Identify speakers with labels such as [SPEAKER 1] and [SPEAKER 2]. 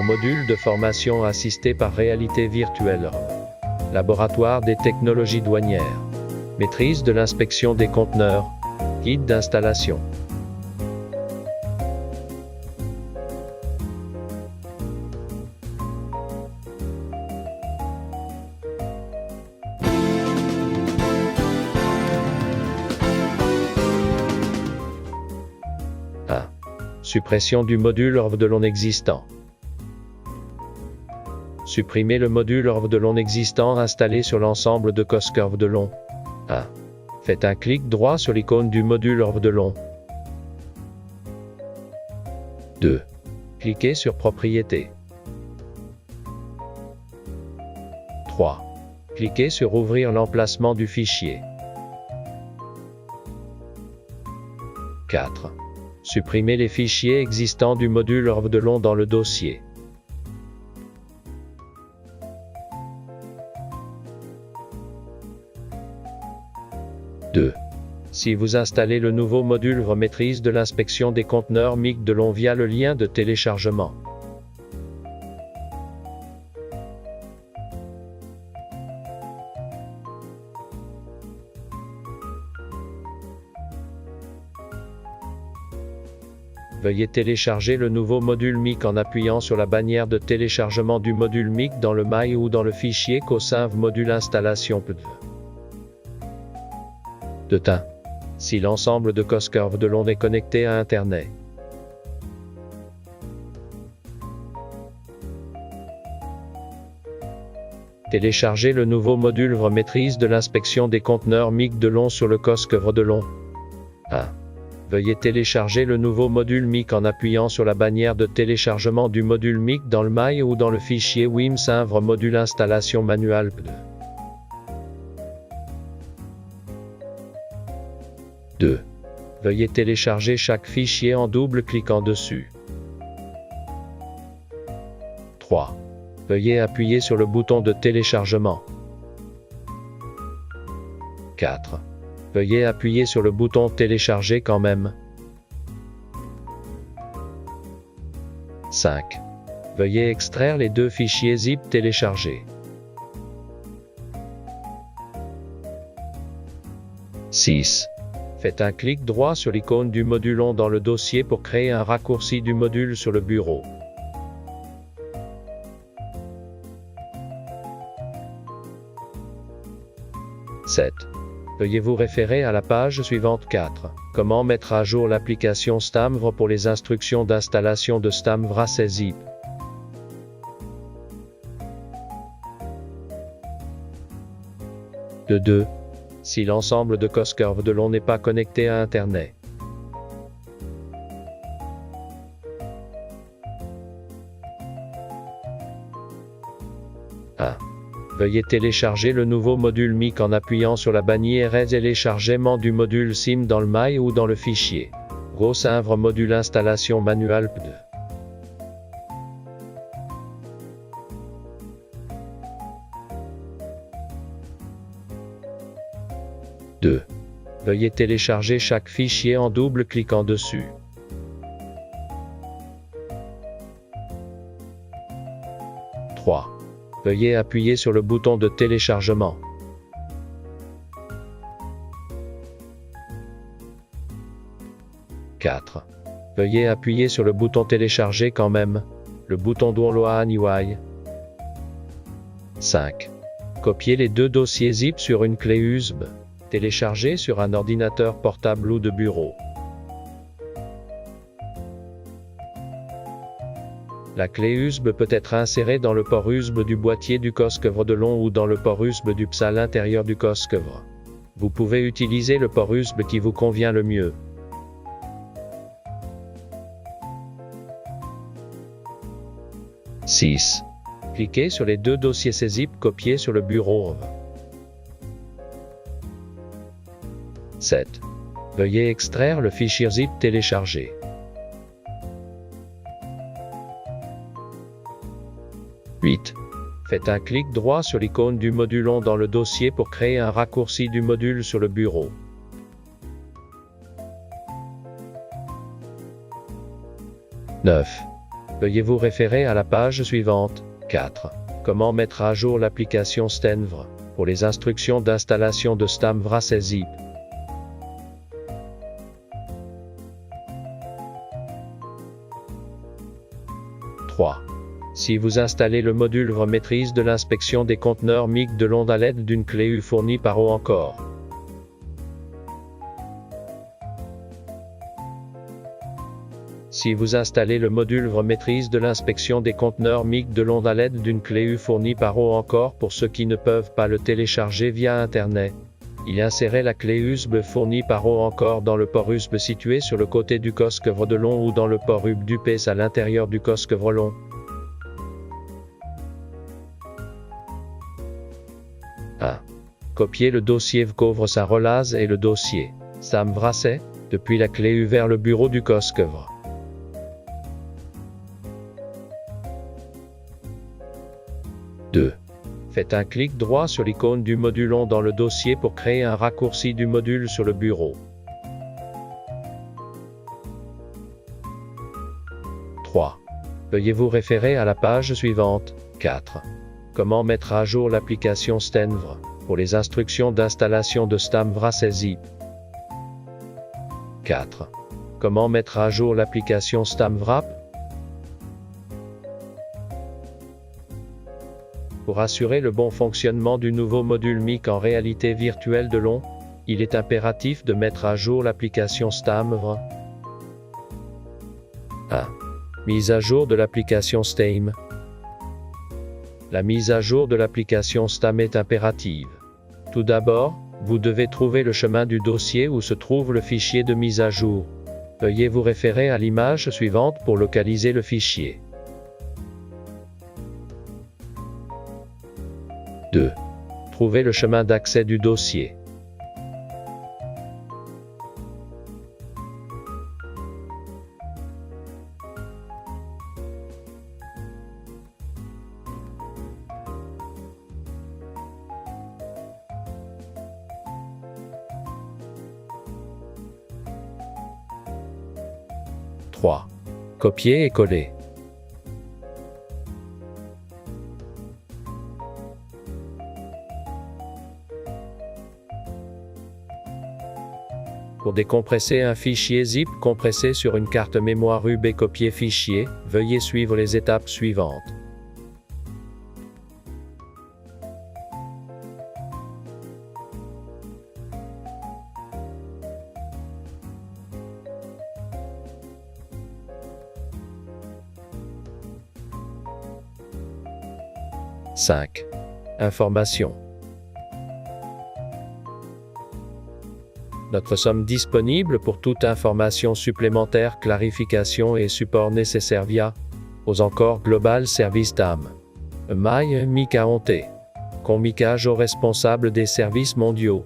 [SPEAKER 1] module de formation assisté par réalité virtuelle. Laboratoire des technologies douanières. Maîtrise de l'inspection des conteneurs. Guide d'installation. Suppression du module hors de l'on existant. Supprimer le module hors de l'on existant installé sur l'ensemble de COSC de long. 1. Faites un clic droit sur l'icône du module hors de long. 2. Cliquez sur Propriétés. 3. Cliquez sur Ouvrir l'emplacement du fichier. 4. Supprimez les fichiers existants du module hors de long dans le dossier. 2. Si vous installez le nouveau module Maîtrise de l'inspection des conteneurs MIC de long via le lien de téléchargement. Veuillez télécharger le nouveau module MIC en appuyant sur la bannière de téléchargement du module MIC dans le mail ou dans le fichier COSINV module installation. De temps. Si l'ensemble de COSC de long est connecté à Internet. Téléchargez le nouveau module Maîtrise de l'inspection des conteneurs MIC de long sur le COSC de long. 1. Veuillez télécharger le nouveau module MIC en appuyant sur la bannière de téléchargement du module MIC dans le mail ou dans le fichier WIM-SINV module installation manuelle. 2. Veuillez télécharger chaque fichier en double-cliquant dessus. 3. Veuillez appuyer sur le bouton de téléchargement. 4. Veuillez appuyer sur le bouton Télécharger quand même. 5. Veuillez extraire les deux fichiers zip téléchargés. 6. Faites un clic droit sur l'icône du module on dans le dossier pour créer un raccourci du module sur le bureau. 7. Veuillez vous référer à la page suivante 4. Comment mettre à jour l'application STAMVR pour les instructions d'installation de STAMVR à zip. De 2. Si l'ensemble de COSC de long n'est pas connecté à Internet. Veuillez télécharger le nouveau module MIC en appuyant sur la bannière Téléchargement du module SIM dans le mail ou dans le fichier COSINV module installation manuelle. 2. Veuillez télécharger chaque fichier en double-cliquant dessus. 3. Veuillez appuyer sur le bouton de téléchargement. 4. Veuillez appuyer sur le bouton Télécharger quand même, le bouton Download. 5. Copiez les deux dossiers zip sur une clé USB. Télécharger sur un ordinateur portable ou de bureau. La clé USB peut être insérée dans le port USB du boîtier du COSC de long ou dans le port USB du PSA à l'intérieur du COSC. Vous pouvez utiliser le port USB qui vous convient le mieux. 6. Cliquez sur les deux dossiers CZIP copiés sur le bureau. 7. Veuillez extraire le fichier zip téléchargé. 8. Faites un clic droit sur l'icône du module on dans le dossier pour créer un raccourci du module sur le bureau. 9. Veuillez vous référer à la page suivante. 4. Comment mettre à jour l'application Stenvr pour les instructions d'installation de Stamvra zip. 3. Si vous installez le module maîtrise de l'inspection des conteneurs MIC de l'onde à l'aide d'une clé U fournie par O encore. Si vous installez le module maîtrise de l'inspection des conteneurs MIC de l'onde à l'aide d'une clé U fournie par O encore pour ceux qui ne peuvent pas le télécharger via Internet, il insérez la clé USB fournie par O encore dans le port USB situé sur le côté du casque Vredolon ou dans le port USB du PS à l'intérieur du casque Vredolon. Copiez le dossier vcovre sa relase et le dossier Stamvra depuis la clé U vers le bureau du casque Vre. 2. Faites un clic droit sur l'icône du module ON dans le dossier pour créer un raccourci du module sur le bureau. 3. Veuillez vous référer à la page suivante. 4. Comment mettre à jour l'application Stenvr pour les instructions d'installation de Stamvra zip. 4. Comment mettre à jour l'application Stamvrap pour assurer le bon fonctionnement du nouveau module MIC en réalité virtuelle de l'ON, il est impératif de mettre à jour l'application Stamvr. 1. Mise à jour de l'application Stam. La mise à jour de l'application Stam est impérative. Tout d'abord, vous devez trouver le chemin du dossier où se trouve le fichier de mise à jour. Veuillez vous référer à l'image suivante pour localiser le fichier. 2. Trouvez le chemin d'accès du dossier. 3. Copier et coller. Pour décompresser un fichier zip compressé sur une carte mémoire USB et copier fichier, veuillez suivre les étapes suivantes. « 5. Information. Nous sommes disponibles pour toute information supplémentaire, clarification et support nécessaire via aux encore Global Service TAM. Mail Mika Onté. Communication aux responsables des services mondiaux.